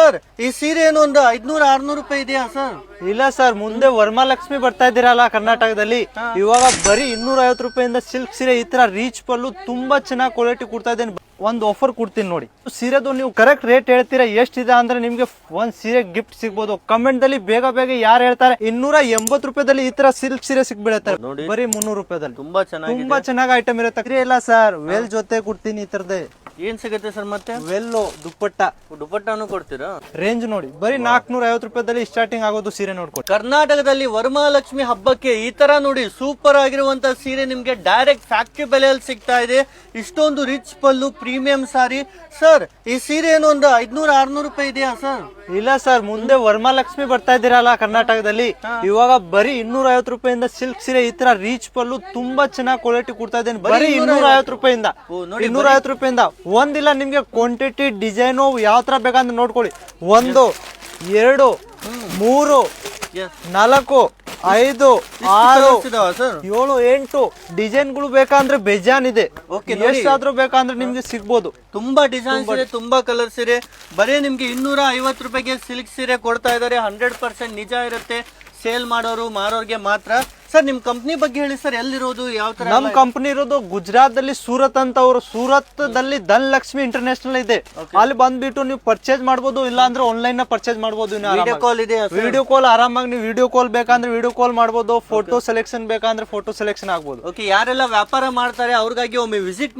Sir ಈ ಸೀರೆ ಏನು ಒಂದು 500-600 ರೂಪಾಯಿ ಇದೆಯಾ ಸರ್? ಇಲ್ಲ ಸರ್, ಮುಂದೆ ವರಮಹಾಲಕ್ಷ್ಮಿ ಬರ್ತಾ ಇದ್ದೀರಲ್ಲ ಕರ್ನಾಟಕದಲ್ಲಿ, ಇವಾಗ ಬರೀ 250 ರೂಪಾಯಿಂದ ಸಿಲ್ಕ್ ಸೀರೆ ಈ ತರ ರೀಚ್ ಪಲ್ಲು ತುಂಬಾ ಚೆನ್ನಾಗಿ ಕ್ವಾಲಿಟಿ ಕೊಡ್ತಾ ಇದ್ದೇನೆ. ಒಂದು ಆಫರ್ ಕೊಡ್ತೀನಿ ನೋಡಿ. ಸೀರೆದು ನೀವು ಕರೆಕ್ಟ್ ರೇಟ್ ಹೇಳ್ತೀರಾ ಎಷ್ಟಿದೆ ಅಂದ್ರೆ ನಿಮ್ಗೆ ಒಂದ್ ಸೀರೆ ಗಿಫ್ಟ್ ಸಿಗ್ಬೋದು. ಕಮೆಂಟ್ ದಲ್ಲಿ ಬೇಗ ಬೇಗ ಯಾರು ಹೇಳ್ತಾರೆ 280 ರೂಪಾಯಿದಲ್ಲಿ ಈ ತರ ಸಿಲ್ಕ್ ಸೀರೆ ಸಿಗ್ಬಿಡುತ್ತೆ ಬರೀ 300 ರೂಪಾಯಿದಲ್ಲಿ. ತುಂಬಾ ಚೆನ್ನಾಗಿ ಐಟಮ್ ಇರುತ್ತೆ. ಇಲ್ಲ ಸರ್, ವೆಲ್ ಜೊತೆ ಕೊಡ್ತೀನಿ ಈ ತರದೇ. ಏನ್ ಸಿಗುತ್ತೆ ಸರ್? ಮತ್ತೆ ವೆಲ್ಲು ದುಪ್ಪಟ್ಟಾನು ಕೊಡ್ತೀರಾ? ರೇಂಜ್ ನೋಡಿ ಬರೀ 450 ರೂಪಾಯಿದಲ್ಲಿ ಸ್ಟಾರ್ಟಿಂಗ್ ಆಗೋದು ಸೀರೆ ನೋಡ್ಕೊಂಡು. ಕರ್ನಾಟಕದಲ್ಲಿ ವರಮಹಾಲಕ್ಷ್ಮಿ ಹಬ್ಬಕ್ಕೆ ಈ ತರ ನೋಡಿ ಸೂಪರ್ ಆಗಿರುವಂತ ಸೀರೆ ನಿಮ್ಗೆ ಡೈರೆಕ್ಟ್ ಫ್ಯಾಕ್ಟರಿ ಬೆಲೆಯಲ್ಲಿ ಸಿಗ್ತಾ ಇದೆ. ಇಷ್ಟೊಂದು ರಿಚ್ ಪಲ್ಲು, ಪ್ರೀಮಿಯಂ ಸಾರಿ. ಸರ್ ಈ ಸೀರೆ ಏನು ಒಂದು 500-600 ರೂಪಾಯಿ ಇದೆಯಾ ಸರ್? ಇಲ್ಲ ಸರ್, ಮುಂದೆ ವರಮಹಾಲಕ್ಷ್ಮಿ ಬರ್ತಾ ಇದ್ದೀರಲ್ಲ ಕರ್ನಾಟಕದಲ್ಲಿ, ಇವಾಗ ಬರೀ 250 ರೂಪಾಯಿಂದ ಸಿಲ್ಕ್ ಸೀರೆ ಈ ತರ ರೀಚ್ ಪಲ್ಲು ತುಂಬಾ ಚೆನ್ನಾಗಿ ಕ್ವಾಲಿಟಿ ಕೊಡ್ತಾ ಇದ್ದೇನೆ ಬರೀ 250 ರೂಪಾಯಿಂದ. 250 ರೂಪಾಯಿಂದ ಒಂದಿಲ್ಲ, ನಿಮ್ಗೆ ಕ್ವಾಂಟಿಟಿ ಡಿಸೈನು ಯಾವ ತರ ಬೇಕಂದ್ರೆ ನೋಡ್ಕೊಳ್ಳಿ. 1 2 3 4 5 6 7 8 ಡಿಸೈನ್ಗಳು ಬೇಕಂದ್ರೆ ಬೇಜಾನ್ ಇದೆ. ಎಷ್ಟಾದ್ರೂ ಬೇಕಂದ್ರೆ ನಿಮ್ಗೆ ಸಿಗ್ಬೋದು. ತುಂಬಾ ಡಿಸೈನ್ಸ್ ಇದೆ, ತುಂಬಾ ಕಲರ್ಸ್ ಇದೆ. ಬರೀ ನಿಮ್ಗೆ 250 ರೂಪಾಯಿಗೆ ಸಿಲ್ಕ್ ಸೀರೆ ಕೊಡ್ತಾ ಇದಾರೆ. 100% ನಿಜ ಇರುತ್ತೆ. ಸೇಲ್ ಮಾಡೋರು ಮಾರೋರ್ಗೆ ಮಾತ್ರ. ಸರ್ ನಿಮ್ ಕಂಪ್ನಿ ಬಗ್ಗೆ ಹೇಳಿ ಸರ್, ಎಲ್ಲಿರೋದು, ಯಾವ ತರ? ನಮ್ ಕಂಪನಿ ಇರೋದು ಗುಜರಾತ್ ದಲ್ಲಿ ಸೂರತ್ ಅಂತ. ಅವರು ಸೂರತ್ ದಲ್ಲಿ ಧನಲಕ್ಷ್ಮಿ ಇಂಟರ್ನ್ಯಾಷನಲ್ ಇದೆ. ಅಲ್ಲಿ ಬಂದ್ಬಿಟ್ಟು ನೀವು ಪರ್ಚೇಸ್ ಮಾಡಬಹುದು, ಇಲ್ಲ ಅಂದ್ರೆ ಆನ್ಲೈನ್ ನ ಪರ್ಚೇಸ್ ಮಾಡಬಹುದು. ವಿಡಿಯೋ ಕಾಲ್ ಇದೆ, ವಿಡಿಯೋ ಕಾಲ್ ಆರಾಮಾಗಿ ನೀವು ವಿಡಿಯೋ ಕಾಲ್ ಬೇಕಂದ್ರೆ ವಿಡಿಯೋ ಕಾಲ್ ಮಾಡಬಹುದು. ಫೋಟೋ ಸೆಲೆಕ್ಷನ್ ಬೇಕಂದ್ರೆ ಫೋಟೋ ಸೆಲೆಕ್ಷನ್ ಆಗಬಹುದು. ಓಕೆ, ಯಾರೆಲ್ಲ ವ್ಯಾಪಾರ ಮಾಡ್ತಾರೆ ಅವ್ರಿಗಾಗಿ ಒಮ್ಮೆ ವಿಸಿಟ್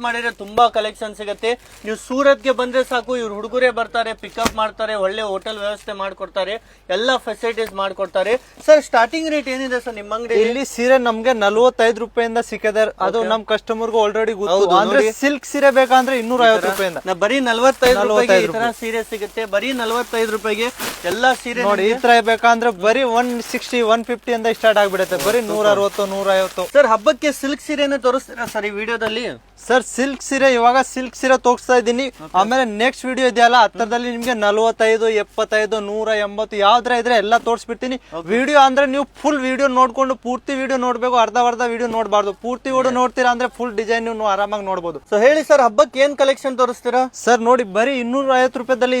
ಮಾಡಿದ್ರೆ ತುಂಬಾ ಕಲೆಕ್ಷನ್ ಸಿಗುತ್ತೆ. ನೀವು ಸೂರತ್ಗೆ ಬಂದ್ರೆ ಸಾಕು, ಇವ್ರು ಹುಡುಗರೇ ಬರ್ತಾರೆ, ಪಿಕಪ್ ಮಾಡ್ತಾರೆ, ಒಳ್ಳೆ ಹೋಟೆಲ್ ವ್ಯವಸ್ಥೆ ಮಾಡ್ಕೊಡ್ತಾರೆ, ಎಲ್ಲಾ ಫೆಸಿಲಿಟೀಸ್ ಮಾಡ್ಕೊಡ್ತಾರೆ. ಸರ್ ಸ್ಟಾರ್ಟಿಂಗ್ ರೇಟ್ ಏನಿದೆ ಸರ್ ನಿಮ್ಮ ಅಂಗಡಿ? ಇಲ್ಲಿ ಸೀರೆ ನಮ್ಗೆ 45 ರೂಪಾಯಿಂದ ಸಿಕ್ಕದೆ. ಅದು ನಮ್ ಕಸ್ಟಮರ್ ಆಲ್ರೆಡಿ ಗೊತ್ತು. ಅಂದ್ರೆ ಸಿಲ್ಕ್ ಸೀರೆ ಬೇಕಂದ್ರೆ 250 ರೂಪಾಯಿಂದ. ಬರೀ 45 ರೂಪಾಯಿಗೆ ಈ ತರ ಸೀರೆ ಸಿಗುತ್ತೆ. ಬರೀ 45 ರೂಪಾಯಿಗೆ ಎಲ್ಲಾ ಸೀರೆ ನೋಡಿ. ಈ ತರ ಬೇಕಂದ್ರೆ ಬರೀ 160 150 ಅಂತ ಸ್ಟಾರ್ಟ್ ಆಗ್ಬಿಡುತ್ತೆ. ಬರೀ 160 150. ಸರ್ ಹಬ್ಬಕ್ಕೆ ಸಿಲ್ಕ್ ಸೀರೆನ ತೋರಿಸ್ತೀರಾ ಸರ್ ಈ ವಿಡಿಯೋದಲ್ಲಿ? ಸರ್ ಸಿಲ್ಕ್ ಸೀರೆ ಇವಾಗ ಸಿಲ್ಕ್ ಸೀರೆ ತೋರಿಸ್ತಾ ಇದ್ದೀನಿ. ಆಮೇಲೆ ನೆಕ್ಸ್ಟ್ ವಿಡಿಯೋ ಇದೆಯಲ್ಲ ಹತ್ತರದಲ್ಲಿ ನಿಮ್ಗೆ 45 75 180 ಯಾವ್ದ್ರ ಇದ್ರೆ ಎಲ್ಲ ತೋರಿಸ್ಬಿಡ್ತೀನಿ. ವಿಡಿಯೋ ಅಂದ್ರೆ ನೀವು ಫುಲ್ ವಿಡಿಯೋ ನೋಡ್ಕೊಂಡು ಪೂರ್ತಿ ವಿಡಿಯೋ ನೋಡ್ಬೇಕು. ಅರ್ಧ ವಿಡಿಯೋ ನೋಡಬಾರ್ದು. ಪೂರ್ತಿ ವಿಡಿಯೋ ನೋಡ್ತೀರಾ ಅಂದ್ರೆ ಫುಲ್ ಡಿಸೈನ್ ನೀವು ಆರಾಮಾಗಿ ನೋಡಬಹುದು. ಸೊ ಹೇಳಿ ಸರ್, ಹಬ್ಬಕ್ಕೆ ಏನ್ ಕಲೆಕ್ಷನ್ ತೋರಿಸ್ತೀರಾ? ಸರ್ ನೋಡಿ, ಬರೀ 250 ರೂಪಾಯಿದಲ್ಲಿ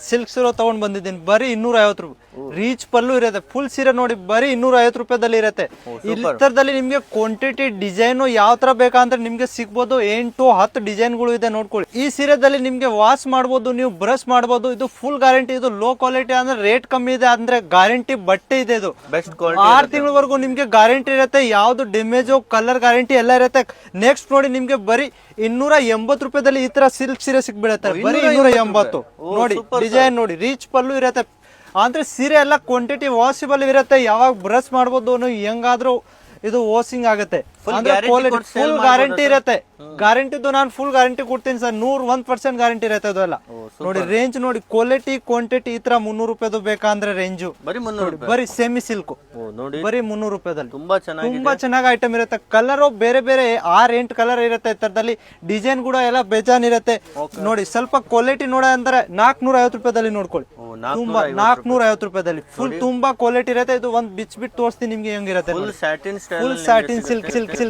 ಸಿಲ್ಕ್ ಸೀರೆ ತಗೊಂಡ್ ಬಂದಿದ್ದೀನಿ. ಬರೀ 250 ರೂಪಾಯಿ ರೀಚ್ ಪಲ್ಲು ಇರುತ್ತೆ. ಫುಲ್ ಸೀರೆ ನೋಡಿ ಬರೀ 250 ರೂಪಾಯಿದಲ್ಲಿ ಇರುತ್ತೆ. ಇತರದಲ್ಲಿ ನಿಮ್ಗೆ ಕ್ವಾಂಟಿಟಿ ಡಿಸೈನ್ ಯಾವ ತರ ಬೇಕಂದ್ರೆ ನಿಮ್ಗೆ ಸಿಗ್ಬೋದು. 8-10 ಡಿಸೈನ್ಗಳು ಇದೆ ನೋಡ್ಕೊಳ್ಳಿ. ಈ ಸೀರೆದಲ್ಲಿ ನಿಮ್ಗೆ ವಾಶ್ ಮಾಡಬಹುದು, ನೀವು ಬ್ರಷ್ ಮಾಡಬಹುದು. ಇದು ಫುಲ್ ಗ್ಯಾರಂಟಿ. ಇದು ಲೋ ಕ್ವಾಲಿಟಿ ಅಂದ್ರೆ ರೇಟ್ ಕಮ್ಮಿ ಇದೆ, ಅಂದ್ರೆ ಗ್ಯಾರಂಟಿ ಬಟ್ಟೆ ಇದೆ. ಇದು ಬೆಸ್ಟ್ ಕ್ವಾಲಿಟಿ. 6 ತಿಂಗಳವರೆಗೂ ನಿಮ್ಗೆ ಗ್ಯಾರಂಟಿ ಇರುತ್ತೆ. ಯಾವ್ದು ಡ್ಯಾಮೇಜ್ ಕಲರ್ ಗ್ಯಾರಂಟಿ ಎಲ್ಲ ಇರುತ್ತೆ. ನೆಕ್ಸ್ಟ್ ನೋಡಿ, ನಿಮ್ಗೆ ಬರೀ 280 ರೂಪಾಯಿದಲ್ಲಿ ಈ ತರ ಸಿಲ್ಕ್ ಸೀರೆ ಸಿಗ್ಬಿಡುತ್ತೆ. ಬರೀ 280. ನೋಡಿ ಡಿಸೈನ್ ನೋಡಿ, ರೀಚ್ ಪಲ್ಲು ಇರುತ್ತೆ. ಅಂದ್ರೆ ಸೀರೆ ಎಲ್ಲ ಕ್ವಾಂಟಿಟಿ ವಾಷಿಬಲ್ ಇರುತ್ತೆ. ಯಾವಾಗ ಬ್ರಷ್ ಮಾಡಬಹುದು, ಹೆಂಗಾದ್ರೂ ಇದು ವಾಷಿಂಗ್ ಆಗುತ್ತೆ. ಫುಲ್ ಗ್ಯಾರಂಟಿ ಇರುತ್ತೆ. ಗ್ಯಾರಂಟಿದು ನಾನು ಫುಲ್ ಗ್ಯಾರಂಟಿ ಕೊಡ್ತೀನಿ ಸರ್. 101% ಗ್ಯಾರಂಟಿ ಇರುತ್ತೆ ಅದೆಲ್ಲ. ನೋಡಿ ರೇಂಜ್ ನೋಡಿ, ಕ್ವಾಲಿಟಿ ಕ್ವಾಂಟಿಟಿ ಈ ತರ 300 ರೂಪಾಯಿದು ಬೇಕಂದ್ರೆ ರೇಂಜು ಬರೀ ಸೆಮಿ ಸಿಲ್ಕ್ ಬರೀ 300 ರೂಪಾಯಿದಲ್ಲಿ ತುಂಬಾ ಚೆನ್ನಾಗಿ ಐಟಮ್ ಇರುತ್ತೆ. ಕಲರ್ ಬೇರೆ ಬೇರೆ 6-8 ಕಲರ್ ಇರುತ್ತೆ. ಇತರದಲ್ಲಿ ಡಿಸೈನ್ ಕೂಡ ಎಲ್ಲ ಬೇಜಾನ್ ಇರುತ್ತೆ. ನೋಡಿ ಸ್ವಲ್ಪ ಕ್ವಾಲಿಟಿ ನೋಡ ಅಂದ್ರೆ 450 ರೂಪಾಯಿದಲ್ಲಿ ನೋಡ್ಕೊಳ್ಳಿ. ತುಂಬಾ 450 ರೂಪಾಯಿದಲ್ಲಿ ಫುಲ್ ತುಂಬಾ ಕ್ವಾಲಿಟಿ ಇರುತ್ತೆ. ಇದು ಒಂದ್ ಬಿಟ್ಟು ತೋರಿಸ್ತೀನಿ ನಿಮ್ಗೆ ಹೆಂಗಿರುತ್ತೆ. ಫುಲ್ ಸ್ಯಾಟಿನ್ ಸಿಲ್ಕ್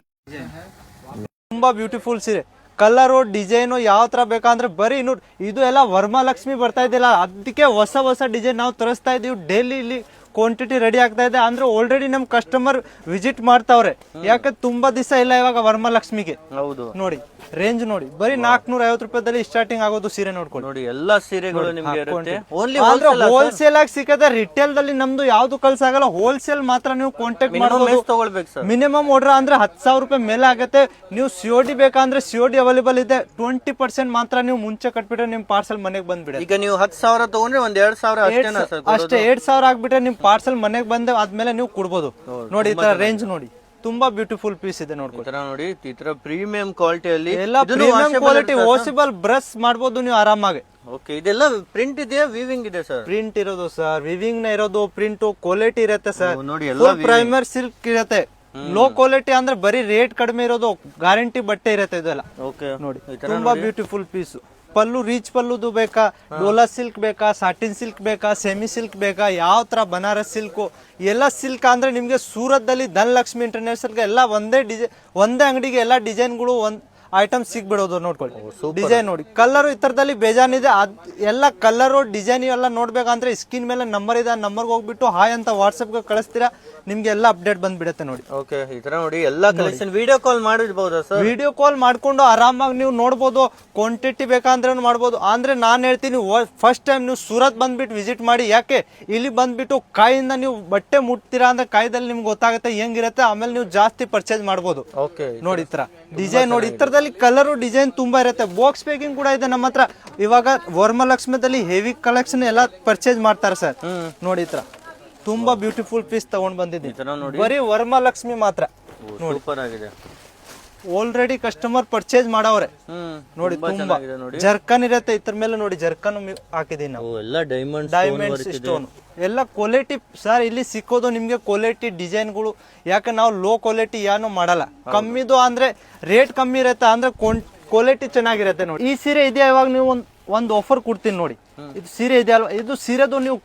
ತುಂಬಾ ಬ್ಯೂಟಿಫುಲ್ ಸೀರೆ. ಕಲರು ಡಿಸೈನು ಯಾವ ತರ ಬೇಕಂದ್ರೆ ಬರೀ ಇದು ಎಲ್ಲ ವರಮಹಾಲಕ್ಷ್ಮಿ ಬರ್ತಾ ಇದೆಯಲ್ಲ, ಅದಕ್ಕೆ ಹೊಸ ಡಿಸೈನ್ ನಾವು ತರಿಸ್ತಾ ಇದೀವಿ. ಡೈಲಿ ಇಲ್ಲಿ ಕ್ವಾಂಟಿಟಿ ರೆಡಿ ಆಗ್ತಾ ಇದೆ. ಅಂದ್ರೆ ಆಲ್ರೆಡಿ ನಮ್ ಕಸ್ಟಮರ್ ವಿಸಿಟ್ ಮಾಡ್ತಾವ್ರೆ. ಯಾಕೆ ತುಂಬಾ ದಿವಸ ಇಲ್ಲ ಇವಾಗ ವರಮಹಾಲಕ್ಷ್ಮಿಗೆ. ಹೌದು ನೋಡಿ, ರೇಂಜ್ ನೋಡಿ ಬರೀ 450 ರೂಪಾಯಿದಲ್ಲಿ ಸ್ಟಾರ್ಟಿಂಗ್ ಆಗೋದು ಸೀರೆ ನೋಡ್ಕೊಳ್ಳಿ. ನೋಡಿ ಎಲ್ಲಾ ಸೀರೆಗಳು ನಿಮ್ಗೆ ಇರುತ್ತೆ. ಹೋಲ್ಸೇಲ್ ಆಗಿ ಸಿಕ್ಕದೆ. ರಿಟೇಲ್ ದಲ್ಲಿ ನಮ್ದು ಯಾವ್ದು ಕಲ್ಸ ಆಗಲ್ಲ. ಹೋಲ್ಸೇಲ್ ಮಾತ್ರ ನೀವು ಕಾಂಟ್ಯಾಕ್ಟ್ ಮಾಡಬಹುದು. ತಗೊಳ್ಬೇಕು ಸರ್. ಮಿನಿಮಮ್ ಆರ್ಡರ್ ಅಂದ್ರೆ 10,000 ರೂಪಾಯಿ ಮೇಲೆ ಆಗುತ್ತೆ. ನೀವು COD ಬೇಕಂದ್ರೆ COD ಅವೈಲೇಬಲ್ ಇದೆ. 20% ಮಾತ್ರ ನೀವು ಮುಂಚೆ ಕಟ್ಬಿಟ್ರೆ ನಿಮ್ ಪಾರ್ಸಲ್ ಮನೆಗೆ ಬಂದ್ಬಿಡುತ್ತೆ. ಈಗ ನೀವು 10,000 ತಗೊಂಡ್ರೆ ಒಂದ್ 2,000 ಅಷ್ಟೇ. 2,000 ಆಗ್ಬಿಟ್ರೆ ನಿಮ್ ಪಾರ್ಸಲ್ ಮನೆಗೆ ಬಂದ ಆದ್ಮೇಲೆ ನೀವು ಕೊಡ್ಬೋದು. ನೋಡಿ ಈ ತರ ರೇಂಜ್ ನೋಡಿ, ತುಂಬಾ ಬ್ಯೂಟಿಫುಲ್ ಪೀಸ್ ಇದೆ ನೋಡ್ಕೊಳ್ಳಿ. ನೋಡಿ ಈ ತರ ಪ್ರೀಮಿಯಂ ಕ್ವಾಲಿಟಿಯಲ್ಲಿ ಎಲ್ಲ ಪ್ರೀಮಿಯಂ ಕ್ವಾಲಿಟಿ ವಾಷಬಲ್ ಬ್ರಷ್ ಮಾಡಬಹುದು ನೀವು ಆರಾಮಾಗಿ. ಓಕೆ, ಇದೆಲ್ಲ ಪ್ರಿಂಟ್ ಇದೆಯಾ ವಿವಿಂಗ್ ಇದೆ ಸರ್? ಪ್ರಿಂಟ್ ಇರೋದು ಸರ್, ವಿವಿಂಗ್ ನ ಇರೋದು. ಪ್ರಿಂಟ್ ಕ್ವಾಲಿಟಿ ಇರುತ್ತೆ ಸರ್. ನೋಡಿ ಪ್ರೈಮರ್ ಸಿಲ್ಕ್ ಇರುತ್ತೆ. ಲೋ ಕ್ವಾಲಿಟಿ ಅಂದ್ರೆ ಬರೀ ರೇಟ್ ಕಡಿಮೆ ಇರೋದು, ಗ್ಯಾರಂಟಿ ಬಟ್ಟೆ ಇರುತ್ತೆ ಇದೆಲ್ಲ. ನೋಡಿ ತುಂಬಾ ಬ್ಯೂಟಿಫುಲ್ ಪೀಸ್. ಪಲ್ಲು ರೀಚ್ ಪಲ್ಲುದು ಬೇಕಾ, ಡೋಲಾ ಸಿಲ್ಕ್ ಬೇಕಾ, ಸಾಟಿನ್ ಸಿಲ್ಕ್ ಬೇಕಾ, ಸೆಮಿ ಸಿಲ್ಕ್ ಬೇಕಾ, ಯಾವ ತರ ಬನಾರಸ್ ಸಿಲ್ಕ್ ಎಲ್ಲ ಸಿಲ್ಕ್ ಅಂದ್ರೆ ನಿಮ್ಗೆ ಸೂರತ್ ದಲ್ಲಿ ಧನಲಕ್ಷ್ಮಿ ಇಂಟರ್ನ್ಯಾಷನಲ್ ಎಲ್ಲ ಒಂದೇ ಅಂಗಡಿಗೆ ಎಲ್ಲ ಡಿಸೈನ್ಗಳು ಐಟಮ್ ಸಿಗ್ಬಿಡೋದು ನೋಡ್ಕೊಳ್ಳಿ. ಡಿಸೈನ್ ನೋಡಿ, ಕಲರ್ ಈ ತರದಲ್ಲಿ ಬೇಜಾನಿದೆ. ಎಲ್ಲ ಕಲರು ಡಿಸೈನ್ ಎಲ್ಲ ನೋಡ್ಬೇಕಂದ್ರೆ ಸ್ಕ್ರೀನ್ ಮೇಲೆ ನಂಬರ್ ಇದೆ, ನಂಬರ್ಗೆ ಹೋಗ್ಬಿಟ್ಟು ಹಾಯ್ ಅಂತ ವಾಟ್ಸ್ಆಪ್ಗೆ ಕಳಿಸ್ತೀರಾ, ನಿಮ್ಗೆ ಎಲ್ಲ ಅಪ್ಡೇಟ್ ಬಂದ್ಬಿಡುತ್ತೆ ನೋಡಿ. ಓಕೆ, ಈ ತರ ನೋಡಿ ಎಲ್ಲಾ ಕಲೆಕ್ಷನ್ ವಿಡಿಯೋ ಕಾಲ್ ಮಾಡಿರ್ಬೋದಾ ಸರ್? ವಿಡಿಯೋ ಕಾಲ್ ಮಾಡ್ಕೊಂಡು ಆರಾಮಾಗಿ ನೀವು ನೋಡ್ಬೋದು, ಕ್ವಾಂಟಿಟಿ ಬೇಕಂದ್ರೆ ಮಾಡ್ಬೋದು. ಅಂದ್ರೆ ನಾನು ಹೇಳ್ತೀನಿ, ಫಸ್ಟ್ ಟೈಮ್ ನೀವು ಸೂರತ್ ಬಂದ್ಬಿಟ್ಟು ವಿಸಿಟ್ ಮಾಡಿ. ಯಾಕೆ ಇಲ್ಲಿ ಬಂದ್ಬಿಟ್ಟು ಕಾಯಿಂದ ನೀವು ಬಟ್ಟೆ ಮುಟ್ತೀರಾ ಅಂದ್ರೆ ಕಾಯ್ದಲ್ಲಿ ನಿಮ್ಗೆ ಗೊತ್ತಾಗುತ್ತೆ ಹೆಂಗಿರುತ್ತೆ, ಆಮೇಲೆ ನೀವು ಜಾಸ್ತಿ ಪರ್ಚೇಸ್ ಮಾಡ್ಬೋದು. ಓಕೆ, ನೋಡಿ ಈ ತರ ಡಿಸೈನ್ ನೋಡಿ, ಈ ತರದಲ್ಲಿ ಕಲರು ಡಿಸೈನ್ ತುಂಬಾ ಇರುತ್ತೆ. ಬಾಕ್ಸ್ ಪ್ಯಾಕಿಂಗ್ ಕೂಡ ಇದೆ ನಮ್ಮ ಹತ್ರ. ಇವಾಗ ವರಮಹಾಲಕ್ಷ್ಮಿದಲ್ಲಿ ಹೆವಿ ಕಲೆಕ್ಷನ್ ಎಲ್ಲ ಪರ್ಚೇಸ್ ಮಾಡ್ತಾರೆ ಸರ್. ನೋಡಿ ಈ ತರ ತುಂಬಾ ಬ್ಯೂಟಿಫುಲ್ ಪೀಸ್ ತಗೊಂಡ್ ಬಂದಿದ್ದೀನಿ, ಬರೀ ವರಮಹಾಲಕ್ಷ್ಮಿ ಮಾತ್ರ. ಸೂಪರ್ ಆಗಿದೆ. ಆಲ್ರೆಡಿ ಕಸ್ಟಮರ್ ಪರ್ಚೇಸ್ ಮಾಡವ್ರೆ ನೋಡಿ. ತುಂಬಾ ಜರ್ಕನ್ ಇರುತ್ತೆ ಇದ್ರ ಮೇಲೆ ನೋಡಿ, ಜರ್ಕನ್ ಹಾಕಿದೀನಿ ನಾವು. ಎಲ್ಲ ಡೈಮಂಡ್ಸ್ ಸ್ಟೋನ್ ಎಲ್ಲ ಕ್ವಾಲಿಟಿ ಸರ್. ಇಲ್ಲಿ ಸಿಕ್ಕೋದು ನಿಮ್ಗೆ ಕ್ವಾಲಿಟಿ ಡಿಸೈನ್ಗಳು. ಯಾಕೆ ನಾವು ಲೋ ಕ್ವಾಲಿಟಿ ಏನೂ ಮಾಡಲ್ಲ, ಕಮ್ಮಿದು ಅಂದ್ರೆ ರೇಟ್ ಕಮ್ಮಿ ಇರುತ್ತೆ, ಅಂದ್ರೆ ಕ್ವಾಲಿಟಿ ಚೆನ್ನಾಗಿರುತ್ತೆ ನೋಡಿ. ಈ ಸೀರೆ ಇದೆಯಾ, ಇವಾಗ ನೀವು ಒಂದು ಆಫರ್ ಕೊಡ್ತೀನಿ ನೋಡಿ. ಇದು ಸೀರೆ ಇದೆ ಅಲ್ವಾ, ಇದು ಸೀರೆದು ನೀವು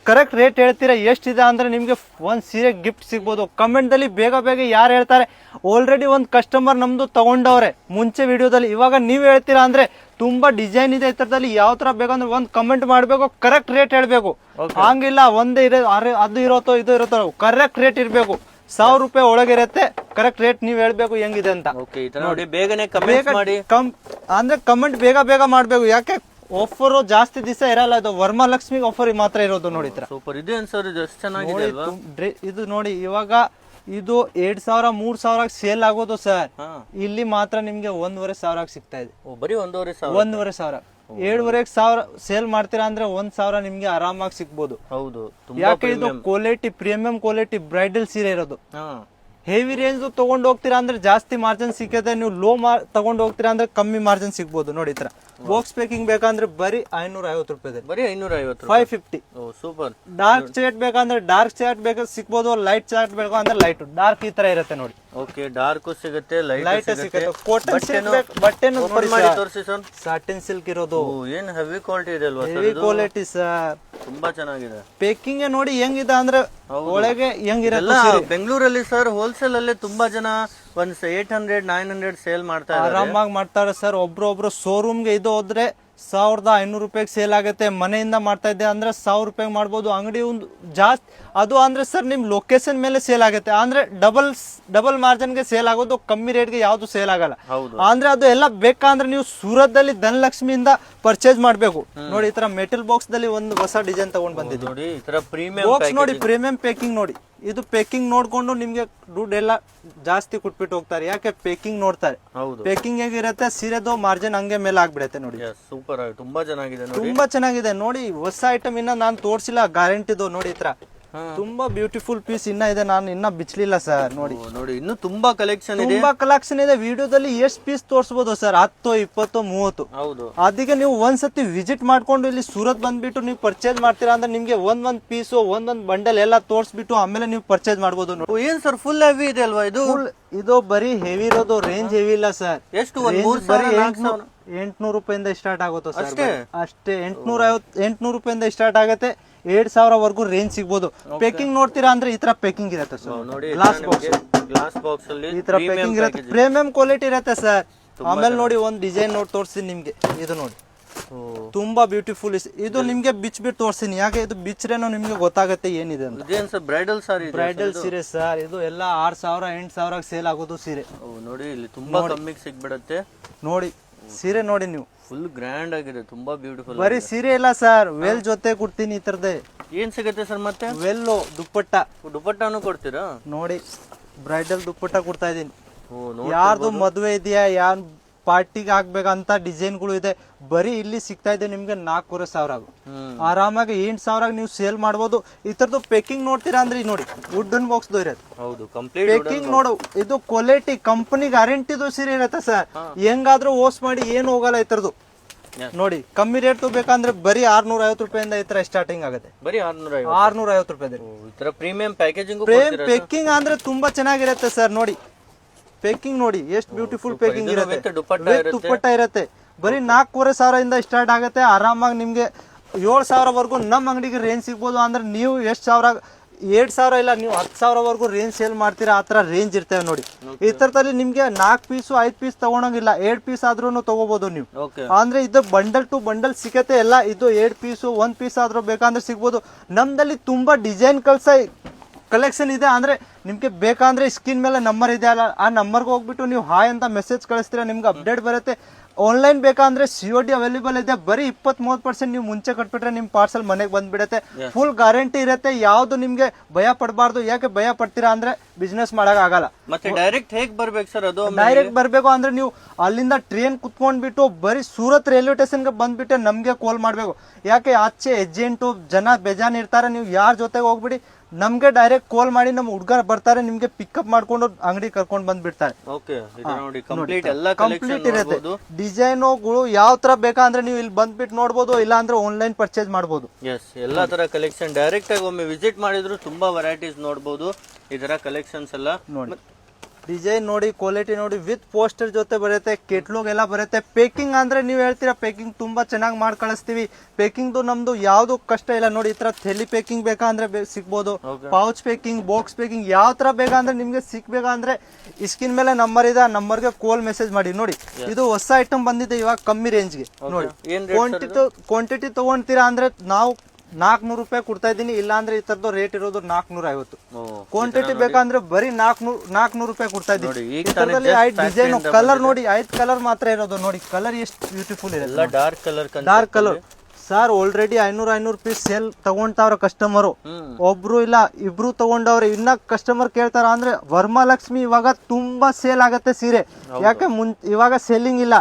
ಕರೆಕ್ಟ್ ರೇಟ್ ಹೇಳ್ತೀರಾ ಎಷ್ಟಿದೆ ಅಂದ್ರೆ ನಿಮ್ಗೆ ಒಂದ್ ಸೀರೆ ಗಿಫ್ಟ್ ಸಿಗ್ಬೋದು. ಕಮೆಂಟ್ ದಲ್ಲಿ ಬೇಗ ಯಾರು ಹೇಳ್ತಾರೆ, ಆಲ್ರೆಡಿ ಒಂದು ಕಸ್ಟಮರ್ ನಮ್ದು ತಗೊಂಡವ್ರೆ ಮುಂಚೆ ವಿಡಿಯೋದಲ್ಲಿ. ಇವಾಗ ನೀವ್ ಹೇಳ್ತೀರಾ ಅಂದ್ರೆ ತುಂಬಾ ಡಿಸೈನ್ ಇದೆ ಈ ತರದಲ್ಲಿ, ಯಾವ ತರ ಬೇಕಂದ್ರೆ ಒಂದ್ ಕಮೆಂಟ್ ಮಾಡ್ಬೇಕು, ಕರೆಕ್ಟ್ ರೇಟ್ ಹೇಳ್ಬೇಕು. ಹಂಗಿಲ್ಲ ಒಂದೇ ಅದು ಇರೋತೋ ಇದು ಇರೋತೋ, ಕರೆಕ್ಟ್ ರೇಟ್ ಇರ್ಬೇಕು. 1000 ರೂಪಾಯಿ ಒಳಗಿರುತ್ತೆ, ಕರೆಕ್ಟ್ ರೇಟ್ ನೀವ್ ಹೇಳ್ಬೇಕು ಹೆಂಗಿದೆ ಅಂತ. ಬೇಗನೆ ಕಮೆಂಟ್ ಮಾಡಿ, ಅಂದ್ರೆ ಕಮೆಂಟ್ ಬೇಗ ಮಾಡ್ಬೇಕು. ಯಾಕೆ ಆಫರ್ ಜಾಸ್ತಿ ದಿವಸ ಇರಲ್ಲ, ಇದು ವರಮಹಾಲಕ್ಷ್ಮಿಗೆ ಆಫರ್ ಮಾತ್ರ ಇರೋದು ನೋಡಿ. ಸೂಪರ್ ಇದೆ ಸರ್, ಇದು ಎಷ್ಟು ಚೆನ್ನಾಗಿದೆ ಅಲ್ವಾ? ಇದು ನೋಡಿ, ಇವಾಗ ಇದು 2000 3000 ಸೇಲ್ ಆಗೋದು ಸರ್. ಇಲ್ಲಿ ಮಾತ್ರ ನಿಮ್ಗೆ 1500 ಸಿಗ್ತಾ ಇದೆ. ಬರೀ 1500 7,500 ಸೇಲ್ ಮಾಡ್ತೀರಾ ಅಂದ್ರೆ 1000 ನಿಮ್ಗೆ ಆರಾಮಾಗಿ ಸಿಗ್ಬೋದು. ಹೌದು, ಯಾಕೆ ಇದು ಕ್ವಾಲಿಟಿ ಪ್ರೀಮಿಯಂ ಕ್ವಾಲಿಟಿ ಬ್ರೈಡಲ್ ಸೀರೆ ಇರೋದು. ಹೆವಿ ರೇಂಜ್ ತಗೊಂಡ್ ಹೋಗ್ತೀರಾ ಅಂದ್ರೆ ಜಾಸ್ತಿ ಮಾರ್ಜಿನ್ ಸಿಕ್ಕತ್ತೆ, ನೀವು ಲೋ ತಗೊಂಡ್ ಹೋಗ್ತೀರಾ ಅಂದ್ರೆ ಕಮ್ಮಿ ಮಾರ್ಜಿನ್ ಸಿಗ್ಬೋದು ನೋಡಿ. ಈ ತರ ಬಾಕ್ಸ್ ಪ್ಯಾಕಿಂಗ್ ಬೇಕಂದ್ರೆ ಬರೀ 550 ರೂಪಾಯಿ, ಬರೀ 550, 550. ಸೂಪರ್. ಡಾರ್ಕ್ ಶೇಡ್ ಬೇಕಂದ್ರೆ ಡಾರ್ಕ್ ಶೇಡ್ ಬೇಕು ಸಿಗ್ಬೋದು, ಲೈಟ್ ಶೇಡ್ ಬೇಕು ಅಂದ್ರೆ ಲೈಟ್ ಡಾರ್ಕ್ ಈ ತರ ಇರುತ್ತೆ ನೋಡಿ. ಓಕೆ, ಡಾರ್ಕ್ ಸಿಗುತ್ತೆ, ಲೈಟ್ ಸಿಗುತ್ತೆ. ಕಾಟನ್ ಸಿಲ್ಕ್ ಬಟ್ಟೆನು ಮಾಡಿ ತೋರಿಸಿ ಸರ್. ಸಾಟಿನ್ ಸಿಲ್ಕ್ ಇರೋದು, ಏನ್ ಹೆವಿ ಕ್ವಾಲಿಟಿ ಇದೆ ಅಲ್ವಾ? ಹೆವಿ ಕ್ವಾಲಿಟಿ ಸರ್, ತುಂಬಾ ಚೆನ್ನಾಗಿದೆ. ಪೇಕಿಂಗ್ ನೋಡಿ ಹೆಂಗಿದೆ ಅಂದ್ರೆ ಒಳಗೆ ಹೆಂಗಿರಲ್ಲ. ಬೆಂಗಳೂರಲ್ಲಿ ಸರ್ ಹೋಲ್ಸೇಲ್ ಅಲ್ಲಿ ತುಂಬಾ ಜನ ಒಂದ್ 800-900 ಸೇಲ್ ಮಾಡ್ತಾರೆ, ಆರಾಮಾಗಿ ಮಾಡ್ತಾರೆ ಸರ್. ಒಬ್ರೊಬ್ರು ಶೋರೂಮ್ಗೆ ಇದು ಹೋದ್ರೆ 1500 ರೂಪಾಯಿಗೆ ಸೇಲ್ ಆಗುತ್ತೆ. ಮನೆಯಿಂದ ಮಾಡ್ತಾ ಇದ್ದೆ ಅಂದ್ರೆ 1000 ರೂಪಾಯಿಗೆ ಮಾಡ್ಬೋದು. ಅಂಗಡಿ ಒಂದು ಜಾಸ್ತಿ ಅದು ಅಂದ್ರೆ ಸರ್ ನಿಮ್ ಲೊಕೇಶನ್ ಮೇಲೆ ಸೇಲ್ ಆಗುತ್ತೆ, ಅಂದ್ರೆ ಡಬಲ್ ಮಾರ್ಜಿನ್ಗೆ ಸೇಲ್ ಆಗೋದು, ಕಮ್ಮಿ ರೇಟ್ಗೆ ಯಾವ್ದು ಸೇಲ್ ಆಗಲ್ಲ. ಅಂದ್ರೆ ಅದು ಎಲ್ಲ ಬೇಕಂದ್ರೆ ನೀವು ಸೂರತ್ ದಲ್ಲಿ ಧನಲಕ್ಷ್ಮಿಯಿಂದ ಪರ್ಚೇಸ್ ಮಾಡ್ಬೇಕು ನೋಡಿ. ಈ ತರ ಮೆಟಲ್ ಬಾಕ್ಸ್ ದಲ್ಲಿ ಒಂದು ಹೊಸ ಡಿಸೈನ್ ತಗೊಂಡ್ ಬಂದಿದ್ದು ನೋಡಿ. ಈ ತರ ಪ್ರೀಮಿಯಂ ಬಾಕ್ಸ್ ನೋಡಿ, ಪ್ರೀಮಿಯಂ ಪ್ಯಾಕಿಂಗ್ ನೋಡಿ. ಇದು ಪ್ಯಾಕಿಂಗ್ ನೋಡ್ಕೊಂಡು ನಿಮ್ಗೆ ದುಡ್ಡು ಎಲ್ಲ ಜಾಸ್ತಿ ಕೊಟ್ಬಿಟ್ಟು ಹೋಗ್ತಾರೆ. ಯಾಕೆ ಪೇಕಿಂಗ್ ನೋಡ್ತಾರೆ, ಪೇಕಿಂಗ್ ಹೇಗಿರುತ್ತೆ ಸೀರೆದು ಮಾರ್ಜಿನ್ ಹಂಗೆ ಮೇಲೆ ಆಗ್ಬಿಡುತ್ತೆ ನೋಡಿ. ಸೂಪರ್ ಆಗಿ ತುಂಬಾ ಚೆನ್ನಾಗಿದೆ, ತುಂಬಾ ಚೆನ್ನಾಗಿದೆ ನೋಡಿ. ಹೊಸ ಐಟಮ್ ಇನ್ನ ನಾನು ತೋರ್ಸಿಲ್ಲ, ಗ್ಯಾರಂಟಿದು ನೋಡಿ. ಈ ತರ ತುಂಬಾ ಬ್ಯೂಟಿಫುಲ್ ಪೀಸ್ ಇನ್ನ ಇದೆ, ನಾನು ಇನ್ನ ಬಿಚ್ಚಲಿಲ್ಲ ಸರ್. ನೋಡಿ ಇನ್ನು ತುಂಬಾ ಕಲೆಕ್ಷನ್ ಇದೆ. ವಿಡಿಯೋದಲ್ಲಿ ಎಷ್ಟು ಪೀಸ್ ತೋರಿಸಬಹುದು ಸರ್? 10 20 30. ಹೌದು, ಅದಕ್ಕೆ ನೀವು ಒಂದ್ಸತಿ ವಿಸಿಟ್ ಮಾಡ್ಕೊಂಡು ಇಲ್ಲಿ ಸೂರತ್ ಬಂದ್ಬಿಟ್ಟು ನೀವು ಪರ್ಚೇಸ್ ಮಾಡ್ತೀರಾ ಅಂದ್ರೆ ನಿಮ್ಗೆ ಒಂದೊಂದ್ ಪೀಸು ಒಂದೊಂದ್ ಬಂಡಲ್ ಎಲ್ಲ ತೋರಿಸ್ಬಿಟ್ಟು ಆಮೇಲೆ ನೀವು ಪರ್ಚೇಸ್ ಮಾಡ್ಬೋದು ನೋಡಿ. ಏನ್ ಸರ್ ಫುಲ್ ಹೆವಿ ಇದೆ ಅಲ್ವಾ ಇದು? ಇದು ಬರೀ ಹೆವಿ ಇರೋದು, ರೇಂಜ್ ಹೆವಿ ಇಲ್ಲ ಸರ್. ಎಷ್ಟು? ಬರೀ 800 ರೂಪಾಯಿಂದ ಸ್ಟಾರ್ಟ್ ಆಗುತ್ತೆ ಸರ್. ಅಷ್ಟೇ 800 ರೂಪಾಯಿಂದ ಸ್ಟಾರ್ಟ್ ಆಗುತ್ತೆ. 7000 ವರ್ಗು ರೇಂಜ್ ಸಿಗ್ಬೋದು. ಪೇಕಿಂಗ್ ನೋಡ್ತೀರಾ ಅಂದ್ರೆ ಈ ತರ ಪೇಕಿಂಗ್ ಇರುತ್ತೆ ಸರ್. ಗ್ಲಾಸ್ ಬಾಕ್ಸ್ ಅಲ್ಲಿ ಈ ತರ ಪೇಕಿಂಗ್ ಇರುತ್ತೆ, ಪ್ರೀಮಿಯಂ ಕ್ವಾಲಿಟಿ ಇರುತ್ತೆ ಸರ್. ಆಮೇಲೆ ನೋಡಿ ಒಂದ್ ಡಿಸೈನ್ ನೋಡಿ ತೋರಿಸ್ತೀನಿ ನಿಮ್ಗೆ. ಇದು ನೋಡಿ ತುಂಬಾ ಬ್ಯೂಟಿಫುಲ್. ಇದು ನಿಮ್ಗೆ ಬಿಟ್ಟು ತೋರಿಸ್ತೀನಿ, ಯಾಕೆ ಇದು ಬಿಚ್ರೇನೋ ನಿಮ್ಗೆ ಗೊತ್ತಾಗುತ್ತೆ ಏನಿದೆ ಅಂತ. ಬ್ರೈಡಲ್ ಸೀರೆ ಸರ್. ಇದು ಎಲ್ಲ 6000 8000 ಸೇಲ್ ಆಗೋದು ಸೀರೆ ನೋಡಿ. ಇಲ್ಲಿ ತುಂಬಾ ಕಮ್ಮಿಗೆ ಸಿಗ್ಬಿಡತ್ತೆ ನೋಡಿ. ಸೀರೆ ನೋಡಿ ನೀವು, ಫುಲ್ ಗ್ರ್ಯಾಂಡ್ ಆಗಿದೆ, ತುಂಬಾ ಬ್ಯೂಟಿಫುಲ್. ಬರೀ ಸೀರೆ ಇಲ್ಲ ಸರ್, ವೆಲ್ ಜೊತೆ ಕೊಡ್ತೀನಿ. ಈ ತರದೇ ಏನ್ ಸಿಗುತ್ತೆ ಸರ್? ಮತ್ತೆ ವೆಲ್ಲು ದುಪ್ಪಟ್ಟಾನು ಕೊಡ್ತೀರಾ ನೋಡಿ. ಬ್ರೈಡಲ್ ದುಪ್ಪಟ್ಟ ಕೊಡ್ತಾ ಇದೀನಿ. ಯಾರ್ದು ಮದುವೆ ಇದೆಯಾ, ಯಾರ್ ಪಾರ್ಟಿಗೆ ಹಾಕ್ಬೇಕಂತ ಡಿಸೈನ್ಗಳು ಇದೆ. ಬರೀ ಇಲ್ಲಿ ಸಿಗ್ತಾ ಇದೆ ನಿಮ್ಗೆ 4500 ಆರಾಮಾಗಿ 8000 ನೀವು ಸೇಲ್ ಮಾಡ್ಬೋದು. ಈ ತರದ್ದು ಪೇಕಿಂಗ್ ನೋಡ್ತೀರಾ ಅಂದ್ರೆ ನೋಡಿ, ವುಡನ್ ಬಾಕ್ಸ್ ಇರುತ್ತೆ. ಪೇಕಿಂಗ್ ನೋಡು, ಇದು ಕ್ವಾಲಿಟಿ ಕಂಪನಿ ಗ್ಯಾರಂಟಿದು ಸೀರೆ ಇರುತ್ತೆ ಸರ್. ಹೆಂಗಾದ್ರೂ ಓಸ್ ಮಾಡಿ ಏನು ಹೋಗಲ್ಲ ಈ ತರದ್ದು ನೋಡಿ. ಕಮ್ಮಿ ರೇಟ್ ಬೇಕಂದ್ರೆ ಬರೀ 650 ರೂಪಾಯಿಂದ ಈ ತರ ಸ್ಟಾರ್ಟಿಂಗ್ ಆಗುತ್ತೆ. ಬರೀ 650 ರೂಪಾಯಿ. ಪ್ರೀಮಿಯಂ ಪ್ಯಾಕೇಜಿಂಗ್ ಪೇಕಿಂಗ್ ಅಂದ್ರೆ ತುಂಬಾ ಚೆನ್ನಾಗಿರುತ್ತೆ ಸರ್. ನೋಡಿ ಪೇಕಿಂಗ್ ನೋಡಿ ಎಷ್ಟು ಬ್ಯೂಟಿಫುಲ್ ಪೇಕಿಂಗ್ ಇರುತ್ತೆ, ದುಪ್ಪಟ್ಟ ಇರುತ್ತೆ. ಬರೀ 4500 ಸ್ಟಾರ್ಟ್ ಆಗುತ್ತೆ. ಆರಾಮಾಗಿ ನಿಮ್ಗೆ 7000 ವರ್ಗು ನಮ್ಮ ಅಂಗಡಿಗೆ ರೇಂಜ್ ಸಿಗ್ಬೋದು. ಅಂದ್ರೆ ನೀವು ಎಷ್ಟು ಸಾವಿರ 2,000 ಇಲ್ಲ ನೀವು 10,000 ರೇಂಜ್ ಸೇಲ್ ಮಾಡ್ತೀರಾ, ಆ ತರ ರೇಂಜ್ ಇರ್ತೇವೆ ನೋಡಿ. ಈ ತರದಲ್ಲಿ ನಿಮ್ಗೆ 4 ಪೀಸು 5 ಪೀಸ್ ತಗೊಳಂಗಿಲ್ಲ, 7 ಪೀಸ್ ಆದ್ರೂ ತಗೋಬಹುದು ನೀವು. ಅಂದ್ರೆ ಇದು ಬಂಡಲ್ ಟು ಬಂಡಲ್ ಸಿಗತ್ತೆ ಎಲ್ಲ. ಇದು 7 ಪೀಸು 1 ಪೀಸ್ ಆದ್ರೂ ಬೇಕಂದ್ರೆ ಸಿಗ್ಬೋದು. ನಮ್ದಲ್ಲಿ ತುಂಬಾ ಡಿಸೈನ್ ಕಲೆಕ್ಷನ್ ಇದೆ. ಅಂದ್ರೆ ನಿಮ್ಗೆ ಬೇಕಂದ್ರೆ ಸ್ಕ್ರೀನ್ ಮೇಲೆ ನಂಬರ್ ಇದೆ ಅಲ್ಲ, ಆ ನಂಬರ್ಗೆ ಹೋಗ್ಬಿಟ್ಟು ನೀವು ಹಾಯ್ ಅಂತ ಮೆಸೇಜ್ ಕಳಿಸ್ತೀರಾ, ನಿಮ್ಗೆ ಅಪ್ಡೇಟ್ ಬರುತ್ತೆ. ಆನ್ಲೈನ್ ಬೇಕಂದ್ರೆ COD ಅವೈಲೇಬಲ್ ಇದೆ. ಬರೀ 20-30% ನೀವು ಮುಂಚೆ ಕಟ್ಬಿಟ್ರೆ ನಿಮ್ ಪಾರ್ಸಲ್ ಮನೆಗೆ ಬಂದ್ಬಿಡುತ್ತೆ. ಫುಲ್ ಗ್ಯಾರಂಟಿ ಇರುತ್ತೆ. ಯಾವ್ದು ನಿಮ್ಗೆ ಭಯ ಪಡಬಾರ್ದು. ಯಾಕೆ ಭಯ ಪಡ್ತೀರಾ ಅಂದ್ರೆ ಬಿಸ್ನೆಸ್ ಮಾಡಕ್ ಆಗಲ್ಲ. ಮತ್ತೆ ಡೈರೆಕ್ಟ್ ಹೇಗ್ ಬರ್ಬೇಕು ಸರ್? ಅದು ಡೈರೆಕ್ಟ್ ಬರ್ಬೇಕು ಅಂದ್ರೆ ನೀವು ಅಲ್ಲಿಂದ ಟ್ರೈನ್ ಕುತ್ಕೊಂಡ್ಬಿಟ್ಟು ಬರೀ ಸೂರತ್ ರೈಲ್ವೆ ಸ್ಟೇಷನ್ಗೆ ಬಂದ್ಬಿಟ್ಟು ನಮ್ಗೆ ಕಾಲ್ ಮಾಡ್ಬೇಕು. ಯಾಕೆ ಆಚೆ ಏಜೆಂಟು ಜನ ಬೇಜಾನ್ ಇರ್ತಾರೆ, ನೀವು ಯಾರ ಜೊತೆಗೆ ಹೋಗ್ಬಿಡಿ, ನಮ್ಗೆ ಡೈರೆಕ್ಟ್ ಕಾಲ್ ಮಾಡಿ ನಮ್ಮ ಹುಡುಗರು ಬರ್ತಾರೆ, ನಿಮ್ಗೆ ಪಿಕಪ್ ಮಾಡ್ಕೊಂಡು ಅಂಗಡಿ ಕರ್ಕೊಂಡು ಬಂದ್ಬಿಡ್ತಾರೆ. ಕಂಪ್ಲೀಟ್ ಇರುತ್ತೆ. ಡಿಸೈನ್ಗಳು ಯಾವ ತರ ಬೇಕಂದ್ರೆ ನೀವು ಇಲ್ಲಿ ಬಂದ್ಬಿಟ್ಟು ನೋಡ್ಬೋದು, ಇಲ್ಲ ಅಂದ್ರೆ ಆನ್ಲೈನ್ ಪರ್ಚೇಸ್ ಮಾಡ್ಬೋದು. ಎಲ್ಲಾ ತರ ಕಲೆಕ್ಷನ್ ಡೈರೆಕ್ಟ್ ಆಗಿ ಒಮ್ಮೆ ವಿಸಿಟ್ ಮಾಡಿದ್ರು ತುಂಬಾ ವೆರೈಟೀಸ್ ನೋಡ್ಬೋದು. ಈ ತರ ಕಲೆಕ್ಷನ್ಸ್ ಎಲ್ಲ ನೋಡಿ, ಡಿಸೈನ್ ನೋಡಿ, ಕ್ವಾಲಿಟಿ ನೋಡಿ, ವಿತ್ ಪೋಸ್ಟರ್ ಜೊತೆ ಬರುತ್ತೆ, ಕೆಟ್ಲಾಗ್ ಎಲ್ಲ ಬರುತ್ತೆ. ಪೇಕಿಂಗ್ ಅಂದ್ರೆ ನೀವು ಹೇಳ್ತೀರಾ ಪೇಕಿಂಗ್ ತುಂಬಾ ಚೆನ್ನಾಗಿ ಮಾಡಿ ಕಳಿಸ್ತೀವಿ. ಪೇಕಿಂಗ್ ನಮ್ದು ಯಾವ್ದು ಕಷ್ಟ ಇಲ್ಲ ನೋಡಿ. ಈ ತರ ಥೆಲಿ ಪೇಕಿಂಗ್ ಬೇಕಂದ್ರೆ ಸಿಗ್ಬೋದು, ಪೌಚ್ ಪೇಕಿಂಗ್, ಬಾಕ್ಸ್ ಪೇಕಿಂಗ್, ಯಾವ ತರ ಬೇಕಂದ್ರೆ ನಿಮ್ಗೆ ಸಿಗ್ಬೇಕಂದ್ರೆ ಸ್ಕ್ರೀನ್ ಮೇಲೆ ನಂಬರ್ ಇದೆ, ಆ ನಂಬರ್ಗೆ ಕಾಲ್ ಮೆಸೇಜ್ ಮಾಡಿ. ನೋಡಿ, ಇದು ಹೊಸ ಐಟಮ್ ಬಂದಿದೆ ಇವಾಗ ಕಮ್ಮಿ ರೇಂಜ್ಗೆ. ನೋಡಿ, ಕ್ವಾಂಟಿಟಿ ತಗೊಂತೀರಾ ಅಂದ್ರೆ ನಾವು 400 ರೂಪಾಯಿ ಕೊಡ್ತಾ ಇದ್ದೀನಿ. ಇಲ್ಲ ಅಂದ್ರೆ ಈ ತರದ್ದು ರೇಟ್ ಇರೋದು 450. ಕ್ವಾಂಟಿಟಿ ಬೇಕಂದ್ರೆ ಬರೀ 400 ರೂಪಾಯಿ ಕೊಡ್ತಾ ಇದ್ದೀನಿ. ಇದರಲ್ಲಿ 5 ಡಿಸೈನ್, ಕಲರ್ ನೋಡಿ, 5 ಕಲರ್ ಮಾತ್ರ ಇರೋದು. ನೋಡಿ ಕಲರ್ ಎಷ್ಟು ಬ್ಯೂಟಿಫುಲ್ ಇದೆ. Dark colour sir. Already 500 piece sale ತಗೊಂತಾವ್ರ ಕಸ್ಟಮರು. ಒಬ್ರು ಇಲ್ಲ ಇಬ್ರು ತಗೊಂಡವ್ರೆ. ಇನ್ನ ಕಸ್ಟಮರ್ ಕೇಳ್ತಾರ ಅಂದ್ರೆ ವರಮಹಾಲಕ್ಷ್ಮಿ ಇವಾಗ ತುಂಬಾ ಸೇಲ್ ಆಗತ್ತೆ ಸೀರೆ. ಯಾಕೆ ಇವಾಗ ಸೆಲ್ಲಿಂಗ್ ಇಲ್ಲ.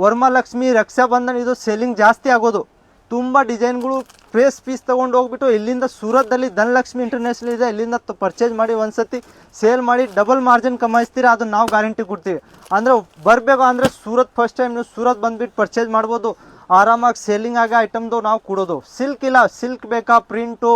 ವರಮಹಾಲಕ್ಷ್ಮಿ, ರಕ್ಷಾ ಬಂಧನ್ ಇದು ಸೆಲ್ಲಿಂಗ್ ಜಾಸ್ತಿ ಆಗೋದು. ತುಂಬಾ ಡಿಸೈನ್ಗಳು ಫ್ರೆಶ್ ಪೀಸ್ ತಗೊಂಡು ಹೋಗ್ಬಿಟ್ಟು ಇಲ್ಲಿಂದ ಸೂರತ್ದಲ್ಲಿ ಧನಲಕ್ಷ್ಮಿ ಇಂಟರ್ನ್ಯಾಷನಲ್ ಇದೆ, ಇಲ್ಲಿಂದ ಪರ್ಚೇಸ್ ಮಾಡಿ ಒಂದ್ಸತಿ ಸೇಲ್ ಮಾಡಿ ಡಬಲ್ ಮಾರ್ಜಿನ್ ಕಮಾಯಿಸ್ತೀರಾ. ಅದು ನಾವು ಗ್ಯಾರಂಟಿ ಕೊಡ್ತೀವಿ. ಅಂದ್ರೆ ಬರ್ಬೇಕು ಅಂದ್ರೆ ಸೂರತ್ ಫಸ್ಟ್ ಟೈಮ್ ನೀವು ಸೂರತ್ ಬಂದ್ಬಿಟ್ಟು ಪರ್ಚೇಸ್ ಮಾಡ್ಬೋದು. ಆರಾಮಾಗಿ ಸೇಲಿಂಗ್ ಆಗ ಐಟಮ್ದು ನಾವು ಕೊಡೋದು. ಸಿಲ್ಕ್ ಇಲ್ಲ, ಸಿಲ್ಕ್ ಬೇಕಾ, ಪ್ರಿಂಟು,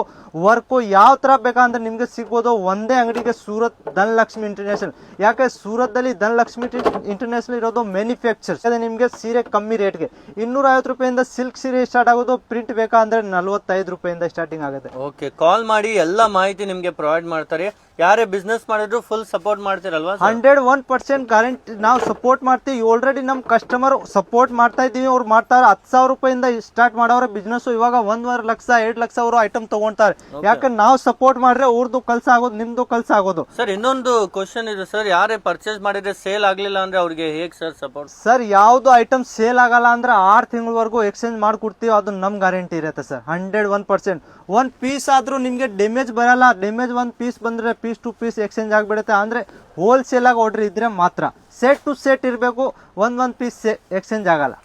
ವರ್ಕು, ಯಾವ ತರ ಬೇಕಾ ಅಂದ್ರೆ ನಿಮ್ಗೆ ಸಿಗ್ಬೋದು ಒಂದೇ ಅಂಗಡಿಗೆ, ಸೂರತ್ ಧನಲಕ್ಷ್ಮಿ ಇಂಟರ್ನ್ಯಾಷನಲ್. ಯಾಕೆ ಸೂರತ್ದಲ್ಲಿ ಧನಲಕ್ಷ್ಮಿ ಇಂಟರ್ನ್ಯಾಷನಲ್ ಇರೋದು ಮ್ಯಾನುಫ್ಯಾಕ್ಚರ್. ಅದೇ ನಿಮ್ಗೆ ಸೀರೆ ಕಮ್ಮಿ ರೇಟ್ಗೆ 250 ರೂಪಾಯಿಂದ ಸಿಲ್ಕ್ ಸೀರೆ ಸ್ಟಾರ್ಟ್ ಆಗೋದು. ಪ್ರಿಂಟ್ ಬೇಕಾ ಅಂದ್ರೆ 45 ರೂಪಾಯಿಂದ ಸ್ಟಾರ್ಟಿಂಗ್ ಆಗುತ್ತೆ. ಓಕೆ, ಕಾಲ್ ಮಾಡಿ ಎಲ್ಲ ಮಾಹಿತಿ ನಿಮ್ಗೆ ಪ್ರೊವೈಡ್ ಮಾಡ್ತಾರೆ. ಯಾರೇ ಬಿಸ್ನೆಸ್ ಮಾಡಿದ್ರು ಫುಲ್ ಸಪೋರ್ಟ್ ಮಾಡ್ತೀರಲ್ವಾ? 101% ಗ್ಯಾರಂಟಿ ನಾವು ಸಪೋರ್ಟ್ ಮಾಡ್ತೀವಿ. ಆಲ್ರೆಡಿ ನಮ್ ಕಸ್ಟಮರ್ ಸಪೋರ್ಟ್ ಮಾಡ್ತಾ ಇದೀವಿ. ಅವ್ರು ಮಾಡ್ತಾರೆ 10,000 ರೂಪಾಯಿಂದ ಸ್ಟಾರ್ಟ್ ಮಾಡೋರ ಬಿಸ್ನೆಸ್. ಇವಾಗ 1.5 ಲಕ್ಷ 2 ಲಕ್ಷ ಅವರು ಐಟಮ್ ತಗೊಂತಾರೆ. ಯಾಕೆ ನಾವು ಸಪೋರ್ಟ್ ಮಾಡ್ರೆ ಅವ್ರದ್ದು ಕೆಲಸ ಆಗೋದು, ನಿಮ್ದು ಕೆಲಸ ಆಗೋದು. ಸರ್, ಇನ್ನೊಂದು ಕ್ವಶನ್ ಇದೆ ಸರ್. ಯಾರೇ ಪರ್ಚೇಸ್ ಮಾಡಿದ್ರೆ ಸೇಲ್ ಆಗ್ಲಿಲ್ಲ ಅಂದ್ರೆ ಅವ್ರಿಗೆ ಹೇಗ್ ಸರ್ ಸಪೋರ್ಟ್? ಸರ್, ಯಾವ್ದು ಐಟಮ್ ಸೇಲ್ ಆಗಲ್ಲ ಅಂದ್ರೆ 6 ತಿಂಗಳವರೆಗೂ ಎಕ್ಸ್ಚೇಂಜ್ ಮಾಡ್ಕೊಡ್ತೀವಿ. ಅದು ನಮ್ ಗ್ಯಾರಂಟಿ ಇರುತ್ತೆ ಸರ್. 101%. 1 ಪೀಸ್ ಆದ್ರೂ ನಿಮ್ಗೆ ಡ್ಯಾಮೇಜ್ ಬರಲ್ಲ. ಡ್ಯಾಮೇಜ್ 1 ಪೀಸ್ ಬಂದ್ರೆ ಪೀಸ್ ಟು ಪೀಸ್ ಎಕ್ಸ್ಚೇಂಜ್ ಆಗ್ಬಿಡುತ್ತೆ. ಅಂದ್ರೆ ಹೋಲ್ಸೇಲ್ ಆಗಿ ಆರ್ಡರ್ ಇದ್ರೆ ಮಾತ್ರ. ಸೆಟ್ ಟು ಸೆಟ್ ಇರಬೇಕು. ಒಂದ್ ಪೀಸ್ ಎಕ್ಸ್ಚೇಂಜ್ ಆಗಲ್ಲ.